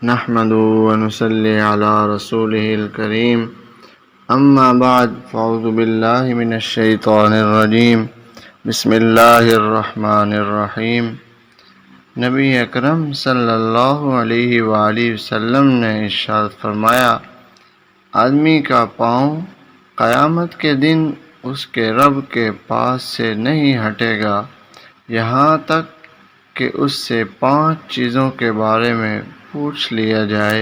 نحمده ونصلي على رسوله الكريم اما بعد فاعوذ باللہ من الشیطان الرجیم بسم اللہ الرحمن الرحیم۔ نبی اکرم صلی اللہ علیہ وآلہ وسلم نے ارشاد فرمایا، آدمی کا پاؤں قیامت کے دن اس کے رب کے پاس سے نہیں ہٹے گا یہاں تک کہ اس سے 5 چیزوں کے بارے میں پوچھ لیا جائے۔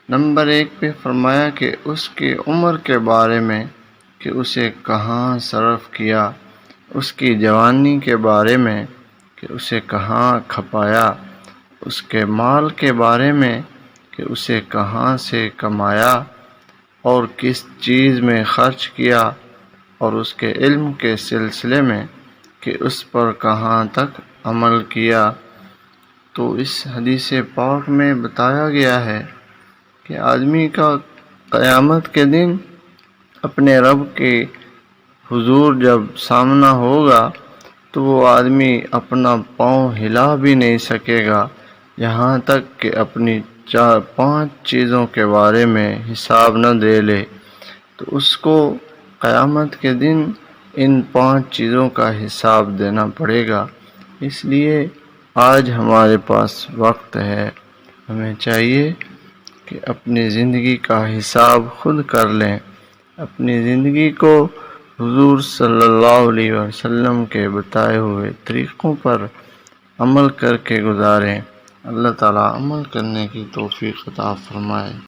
نمبر 1 پہ فرمایا کہ اس کی عمر کے بارے میں کہ اسے کہاں صرف کیا، اس کی جوانی کے بارے میں کہ اسے کہاں کھپایا، اس کے مال کے بارے میں کہ اسے کہاں سے کمایا اور کس چیز میں خرچ کیا، اور اس کے علم کے سلسلے میں کہ اس پر کہاں تک عمل کیا۔ تو اس حدیث پاک میں بتایا گیا ہے کہ آدمی کا قیامت کے دن اپنے رب کے حضور جب سامنا ہوگا تو وہ آدمی اپنا پاؤں ہلا بھی نہیں سکے گا یہاں تک کہ اپنی 5 چیزوں کے بارے میں حساب نہ دے لے۔ تو اس کو قیامت کے دن ان 5 چیزوں کا حساب دینا پڑے گا۔ اس لیے آج ہمارے پاس وقت ہے، ہمیں چاہیے کہ اپنی زندگی کا حساب خود کر لیں، اپنی زندگی کو حضور صلی اللہ علیہ وسلم کے بتائے ہوئے طریقوں پر عمل کر کے گزاریں۔ اللہ تعالیٰ عمل کرنے کی توفیق عطا فرمائے۔